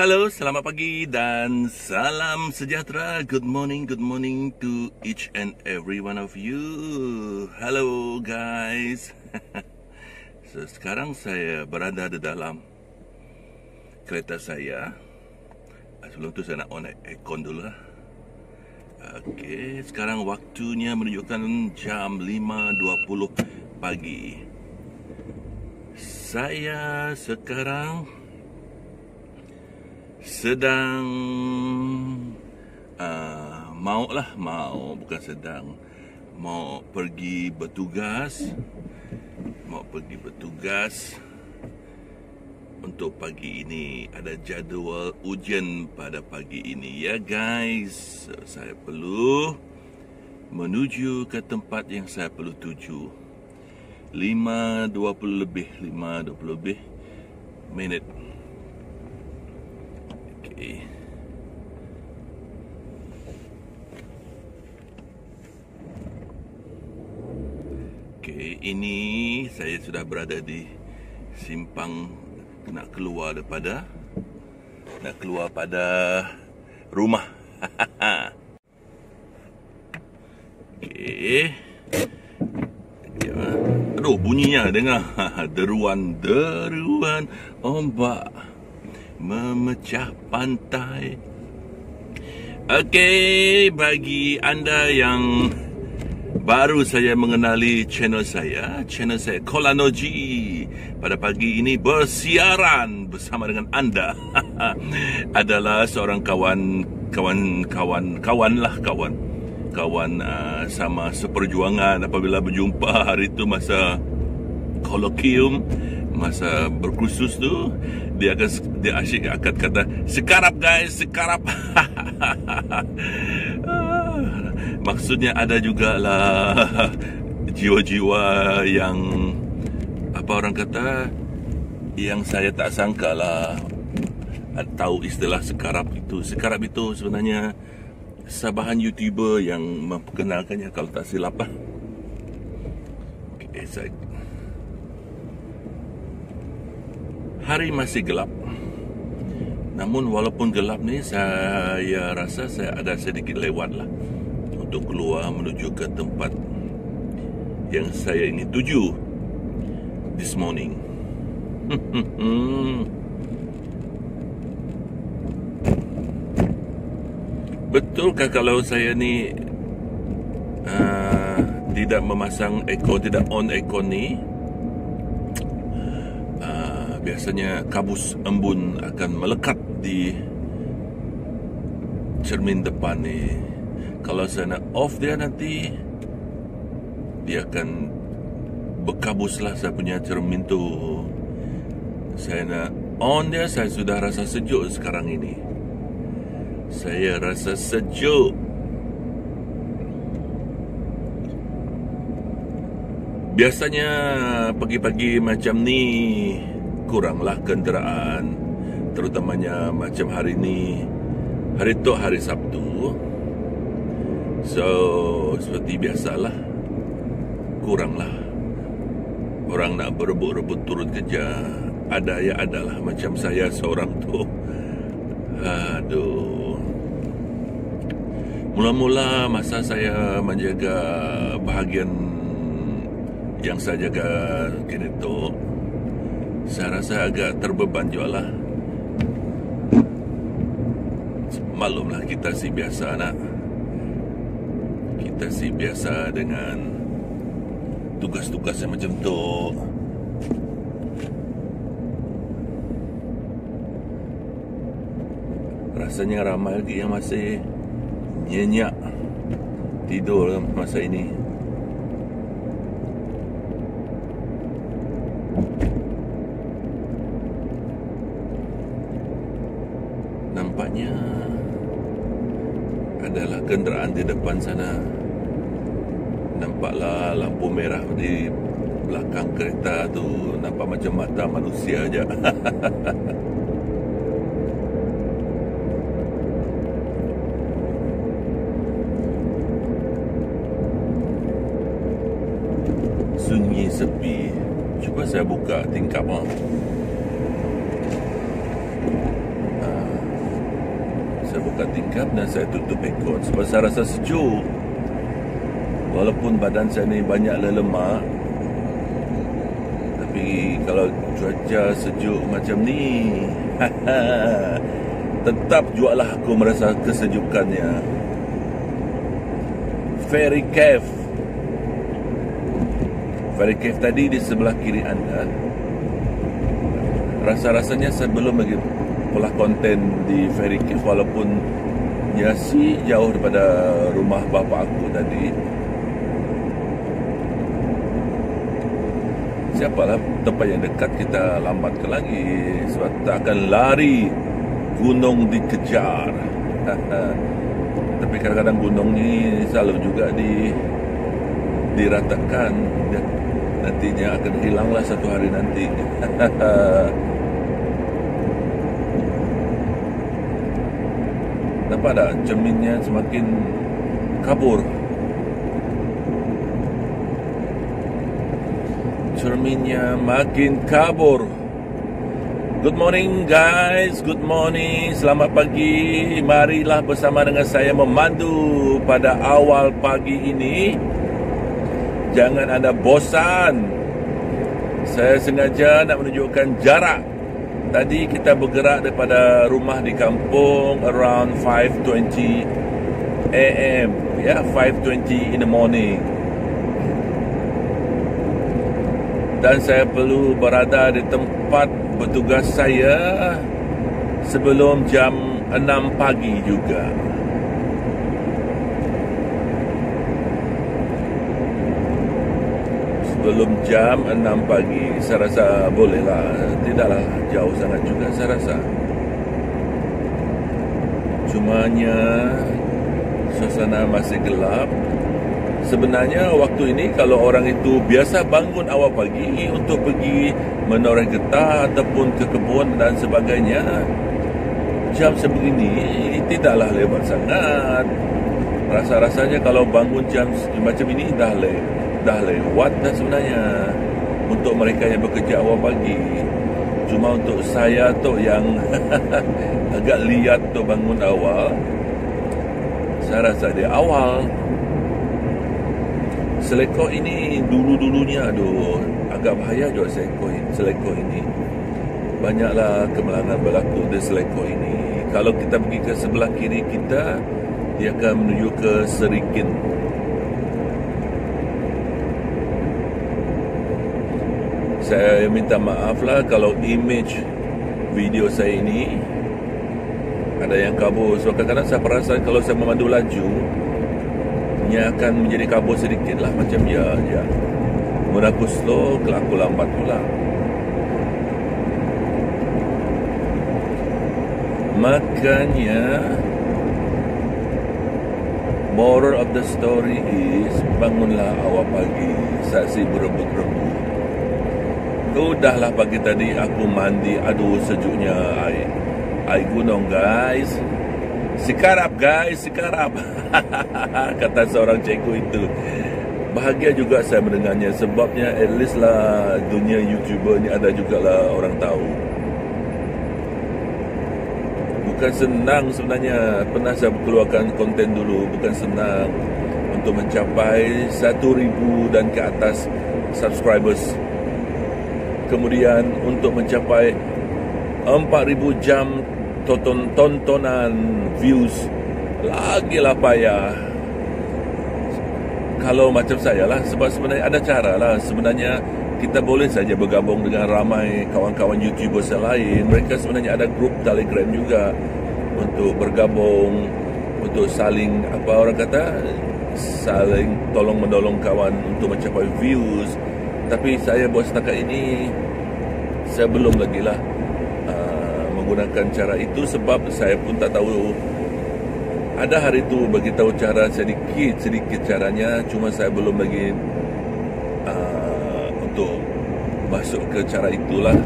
Halo, selamat pagi dan salam sejahtera. Good morning to each and every one of you. Hello guys. So, sekarang saya berada di dalam kereta saya. Sebelum tu saya nak on aircon dulu lah. Okey, sekarang waktunya menunjukkan jam 5.20 pagi. Saya sekarang sedang mau pergi bertugas untuk pagi ini. Ada jadual ujian pada pagi ini ya guys. Saya perlu menuju ke tempat yang saya perlu tuju. 5.20 lebih minit. Okey, ini saya sudah berada di simpang nak keluar pada rumah. Okey. Aduh, bunyinya dengar. Deruan ombak memecah pantai. Okey, bagi anda yang baru saya mengenali channel saya Kolanoji pada pagi ini bersiaran bersama dengan anda. Adalah seorang kawan sama seperjuangan. Apabila berjumpa hari itu masa kolokium, masa berkursus tu, dia asyik akan kata, sekarap guys, sekarap. Maksudnya ada jugalah jiwa-jiwa yang orang kata, yang saya tak sangka lah tahu istilah sekarap itu. Sekarap itu sebenarnya sabahan YouTuber yang memperkenalkannya kalau tak silap lah. Okay, hari masih gelap. Namun walaupun gelap ni, saya rasa saya ada sedikit lewat lah untuk keluar menuju ke tempat yang saya ingin tuju this morning. Betulkah kalau saya ni tidak memasang aircon, tidak on aircon ni, biasanya kabus embun akan melekat di cermin depan ni. Kalau saya nak off dia, nanti dia akan berkabuslah saya punya cermin tu. Saya nak on dia, saya sudah rasa sejuk sekarang ini. Saya rasa sejuk. Biasanya pagi-pagi macam ni kuranglah kenderaan, terutamanya macam hari ni, hari tu hari Sabtu. So seperti biasalah, kuranglah orang nak berebut-rebut turun kerja. Ada ya adalah, macam saya seorang tu. Aduh. Mula-mula masa saya menjaga bahagian yang saya jaga kini tu, saya rasa agak terbeban juga lah. Maklumlah, kita si biasa nak. Kita si biasa dengan tugas-tugas yang macam tu. Rasanya ramai lagi yang masih nyenyak tidur masa ini. Nampaknya adalah kenderaan di depan sana. Nampaklah lampu merah di belakang kereta tu, nampak macam mata manusia aja. Sunyi sepi. Cuba saya buka tingkap. buka tingkap dan saya tutup aircon sebab saya rasa sejuk. Walaupun badan saya ni banyak lemak, tapi kalau cuaca sejuk macam ni tetap jugalah aku merasa kesejukannya. Ferry Cave tadi di sebelah kiri anda. Rasa-rasanya saya belum lagi pola konten di Ferry Cave, walaupun ya si jauh daripada rumah bapa aku tadi. Siapalah tempat yang dekat, kita lambatkan lagi sebab tak akan lari gunung dikejar. Tapi kadang-kadang gunung ni selalu juga diratakan. Nantinya akan hilanglah satu hari nanti. Nampak tak cerminnya semakin kabur? Cerminnya makin kabur. Good morning guys, good morning, selamat pagi. Marilah bersama dengan saya memandu pada awal pagi ini. Jangan anda bosan. Saya sengaja nak menunjukkan jarak. Tadi kita bergerak daripada rumah di kampung around 5:20 AM, ya, 5:20 in the morning. Dan saya perlu berada di tempat bertugas saya sebelum jam 6 pagi juga. Sebelum jam 6 pagi, saya rasa bolehlah. Tidaklah jauh sangat juga saya rasa. Cumanya suasana masih gelap. Sebenarnya waktu ini kalau orang itu biasa bangun awal pagi untuk pergi menoreh getah ataupun ke kebun dan sebagainya, jam sebegini tidaklah lewat sangat. Rasa-rasanya kalau bangun jam macam ini dah lewat dah sebenarnya untuk mereka yang bekerja awal pagi. Cuma untuk saya tu yang agak liat tu bangun awal, saya rasa dia awal. Selekor ini dulu-dulunya agak bahaya juga selekor ini. Banyaklah kemalangan berlaku di selekor ini. Kalau kita pergi ke sebelah kiri kita, dia akan menuju ke Serikin. Saya minta maaf lah kalau image video saya ini ada yang kabur. So kadang-kadang saya perasan kalau saya memandu laju, ia akan menjadi kabur sedikit lah. Macam ya. Mula aku slow, aku lambat pula. Makanya moral of the story is, bangunlah awal pagi, saksi berebut-rebut. Udahlah pagi tadi aku mandi, aduh sejuknya air gunung guys. Sikarap guys, sikarap. Kata seorang cikgu itu. Bahagia juga saya mendengarnya, sebabnya at least lah dunia YouTuber ni ada jugalah orang tahu. Bukan senang sebenarnya. Pernah saya keluarkan konten dulu, bukan senang untuk mencapai 1,000 dan ke atas subscribers. Kemudian untuk mencapai 4,000 jam tontonan, views, lagilah payah. Kalau macam saya lah, sebab sebenarnya ada cara lah. Sebenarnya kita boleh saja bergabung dengan ramai kawan-kawan YouTuber yang lain. Mereka sebenarnya ada grup Telegram juga untuk bergabung, untuk saling, apa orang kata, saling tolong-menolong kawan untuk mencapai views. Tapi saya buat setakat ini, saya belum lagi lah menggunakan cara itu, sebab saya pun tak tahu. Ada hari itu bagi tahu cara sedikit caranya, cuma saya belum lagi untuk masuk ke cara itulah.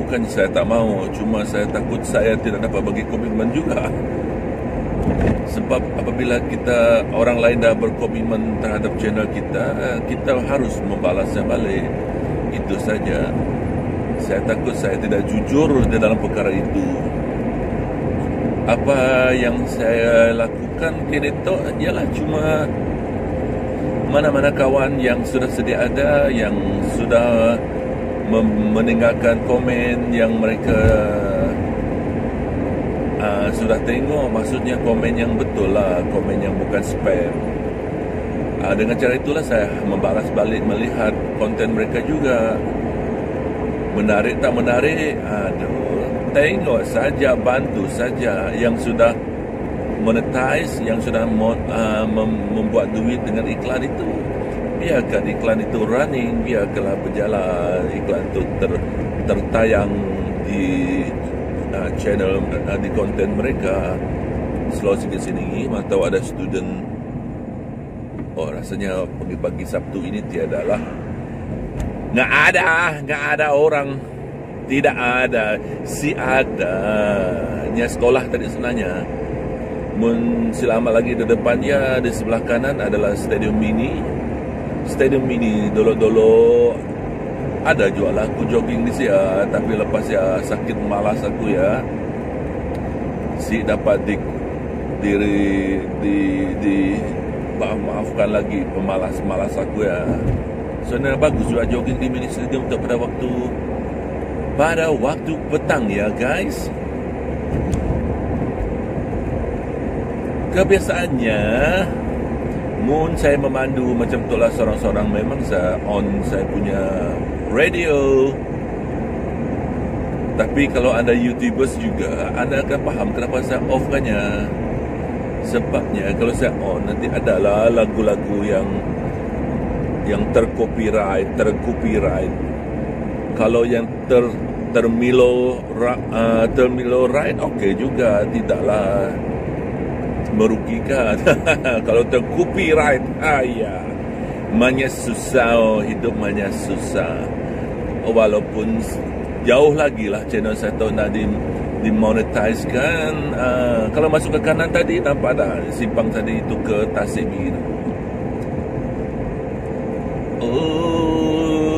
Bukan saya tak mau, cuma saya takut saya tidak dapat bagi komitmen juga. Sebab apabila orang lain dah berkomitmen terhadap channel kita, kita harus membalasnya balik. Itu saja. Saya takut saya tidak jujur di dalam perkara itu. Apa yang saya lakukan kini tu ialah cuma mana-mana kawan yang sudah sedia ada, yang sudah meninggalkan komen yang mereka sudah tengok, maksudnya komen yang betul lah, komen yang bukan spam. Dengan cara itulah saya membalas balik, melihat konten mereka juga. Menarik tak menarik, tengok saja, bantu saja. Yang sudah monetize, yang sudah membuat duit dengan iklan itu, biarkan iklan itu running, biarkanlah berjalan, iklan itu tertayang di channel, di konten mereka. Slow sikit sini, atau ada student, rasanya pagi-pagi Sabtu ini tiada lah. Nggak ada orang. Tidak ada. Si ada nya sekolah tadi sebenarnya. Selama lagi di depannya, di sebelah kanan adalah stadium mini. Stadium mini dulu ada jual aku jogging di sini, tapi lepas ya sakit malas aku ya. Si dapat maafkan lagi pemalas aku ya. Sebenarnya bagus juga jogging di mini stadium untuk pada waktu petang ya guys. Kebiasaannya saya memandu macam itulah seorang-seorang, memang saya punya radio. Tapi kalau anda YouTubers juga, anda akan faham kenapa saya off-kannya. Sebabnya kalau saya on, nanti adalah lagu-lagu yang tercopyright. Kalau yang termilo right, okey juga, tidaklah merugikan. Kalau tercopyright, ya, manya susah, hidup manya susah. Walaupun jauh lagi lah channel saya tahu nak dimonetize kan. Kalau masuk ke kanan tadi, nampak dah simpang tadi itu ke Tasik Biru.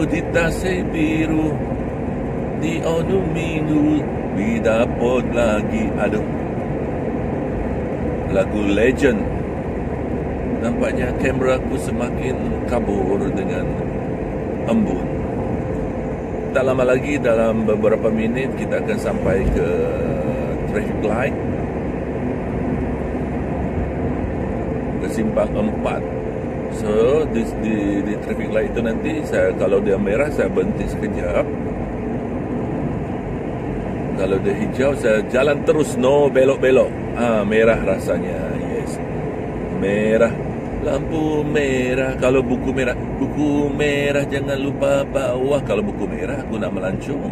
Di Tasik Biru, di onu minggu, didapot lagi. Aduh, lagu legend. Nampaknya kamera aku semakin kabur dengan embun. Tak lama lagi, dalam beberapa minit kita akan sampai ke traffic light, ke simpang 4. So di traffic light itu nanti kalau dia merah saya berhenti sekejap. Kalau dia hijau saya jalan terus, no belok-belok. Merah rasanya, yes, merah, lampu merah. Kalau buku merah jangan lupa bawa. Kalau buku merah aku nak melancong.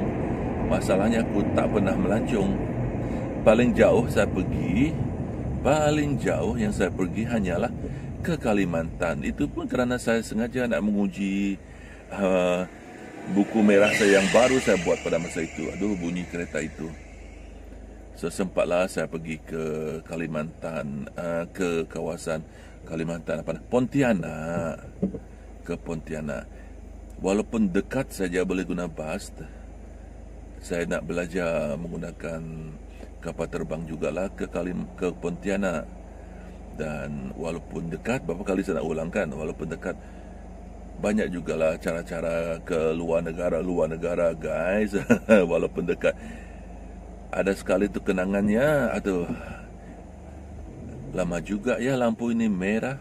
Masalahnya aku tak pernah melancong. Paling jauh yang saya pergi hanyalah ke Kalimantan. Itu pun kerana saya sengaja nak menguji buku merah saya yang baru saya buat pada masa itu. Aduh, bunyi kereta itu. So, sempatlah saya pergi ke Kalimantan, ke kawasan Kalimantan, Pontianak. Ke Pontianak. Walaupun dekat saja boleh guna bas, saya nak belajar menggunakan kapal terbang jugalah ke Pontianak. Dan walaupun dekat, berapa kali saya nak ulangkan, walaupun dekat, banyak jugalah cara-cara ke luar negara guys. Walaupun dekat, ada sekali tu kenangannya. Aduh, lama juga ya lampu ini merah.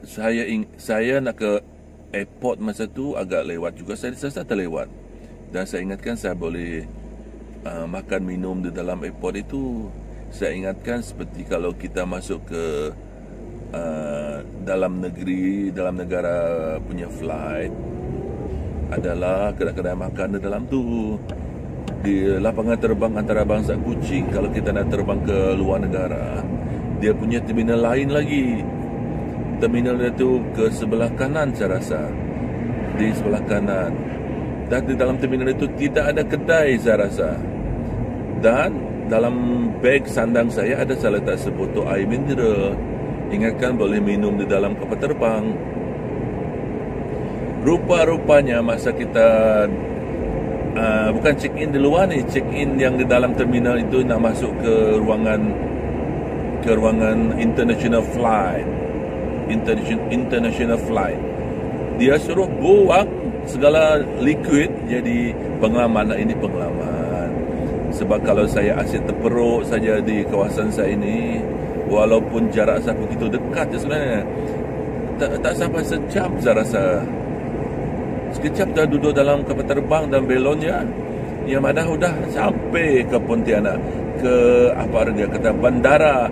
Saya nak ke airport masa tu agak lewat juga. Saya terlewat. Dan saya ingatkan saya boleh makan minum di dalam airport itu. Saya ingatkan seperti kalau kita masuk ke dalam negara punya flight, adalah kedai-kedai makan di dalam tu. Di lapangan terbang antarabangsa Kuching, kalau kita nak terbang ke luar negara, dia punya terminal lain lagi. Terminal itu ke sebelah kanan saya rasa. Di sebelah kanan. Dan di dalam terminal itu tidak ada kedai saya rasa. Dan dalam beg sandang saya ada saya letak sebotol air mineral. Ingatkan boleh minum di dalam kapal terbang. Rupa-rupanya masa kita bukan check in di luar ni, check in yang di dalam terminal itu nak masuk ke ruangan international flight. International flight. Dia suruh buang segala liquid. Jadi pengalaman ini pengalaman. Sebab kalau saya asyik terperuk saja di kawasan saya ini, walaupun jarak saya begitu dekat sebenarnya, tak sampai sejam saya rasa. Sekejap dah duduk dalam kapal terbang dan belonnya, yang mana sudah sampai ke Pontianak, ke apa dia kata bandara.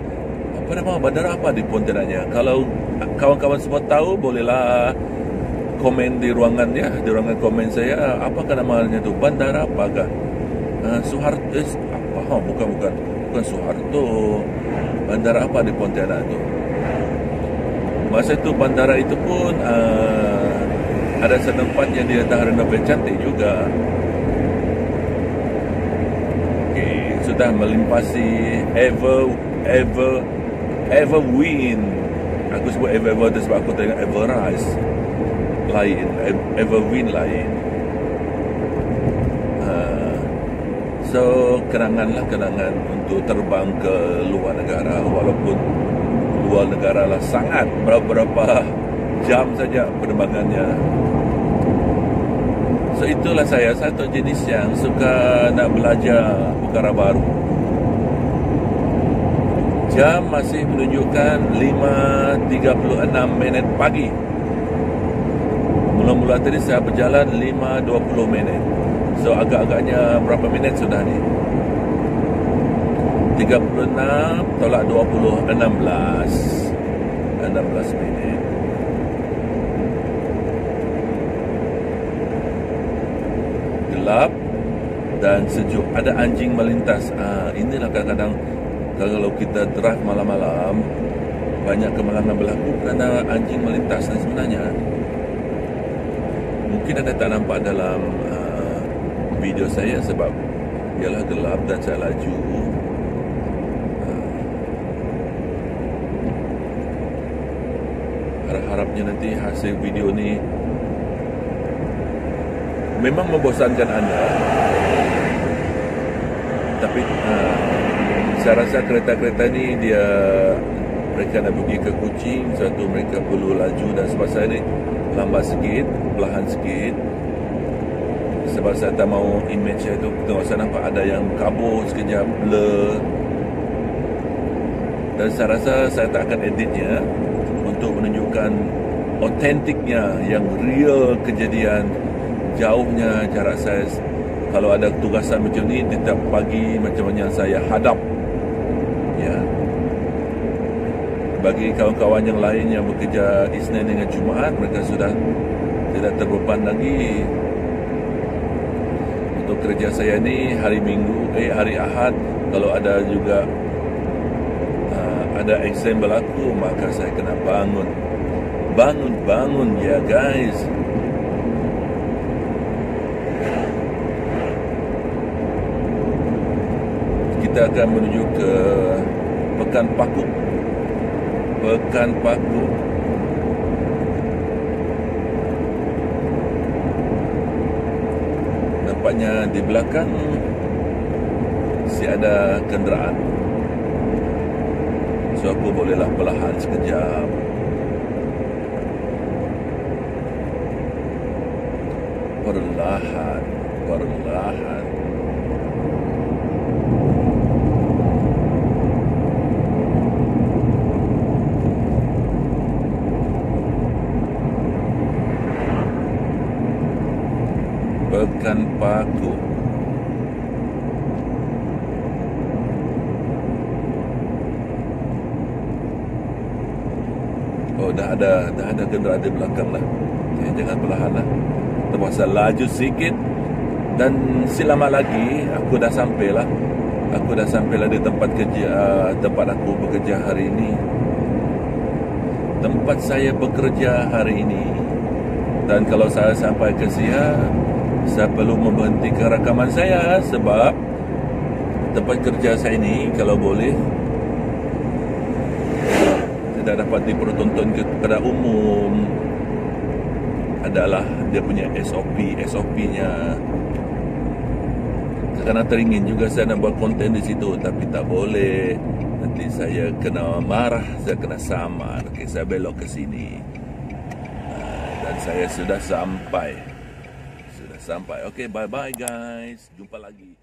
Apa nama bandara apa di Pontianaknya? Kalau kawan-kawan semua tahu, bolehlah komen di ruangan ya, di ruangan komen saya. Apakah namanya tu? Bandara apakah? Soeharto apa? Bukan Soeharto. Bandara apa di Pontianak tu? Masa itu bandara itu pun ada satu tempat yang dia dah renovasi cantik juga. Okay, sudah melimpasi Everwind. Aku sebut Ever tu sebab aku tengok Everrise lain, Everwind lain. So kenangan untuk terbang ke luar negara, walaupun luar negara lah sangat berapa jam saja penerbangannya. So itulah saya satu jenis yang suka nak belajar perkara baru. Jam masih menunjukkan 5.36 pagi. Mula-mula tadi saya berjalan 5.20. So agak-agaknya berapa minit sudah ni? 36 tolak 20, 16 minit. Gelap dan sejuk. Ada anjing melintas. Inilah kadang-kadang kalau kita drive malam-malam, banyak kemalangan berlaku kerana anjing melintas. Dan sebenarnya mungkin anda tak nampak dalam video saya sebab ialah gelap dan saya laju. Harap-harapnya nanti hasil video ni memang membosankan anda. Tapi saya rasa kereta-kereta ni mereka nak pergi ke Kuching, satu mereka perlu laju, dan sebab saya ni lambat sikit, perlahan sikit. Sebab saya tak mahu image saya tu, tengok saya nampak ada yang kabur sekejap, blur. Dan saya rasa saya tak akan editnya untuk menunjukkan otentiknya, yang real kejadian, jauhnya jarak saya. Kalau ada tugasan macam ni, tiap pagi macam mana saya hadap. Ya. Bagi kawan-kawan yang lain yang bekerja Isnin dengan Jumaat, mereka sudah tidak terbeban lagi. Untuk kerja saya ni hari Ahad, kalau ada juga ada exam berlaku, maka saya kena bangun ya guys. Kita akan menuju ke Pekan Pakuk. Nampaknya di belakang si ada kenderaan, so aku bolehlah perlahan sekejap. Perlahan. Pekan Pakuk. Oh, dah ada kenderaan di belakang lah. Jangan perlahan lah. Terpaksa laju sikit. Dan selama lagi aku dah sampai lah di tempat aku bekerja hari ini. Tempat saya bekerja hari ini. Dan kalau saya sampai ke saya perlu memberhentikan rakaman saya sebab tempat kerja saya ini, kalau boleh, tidak dapat dipertontonkan kepada umum. Adalah dia punya SOP-nya. Karena teringin juga saya nak buat konten di situ, tapi tak boleh. Nanti saya kena marah, saya kena samar. Oke, saya belok ke sini. Dan saya sudah sampai. Oke, bye-bye guys. Jumpa lagi.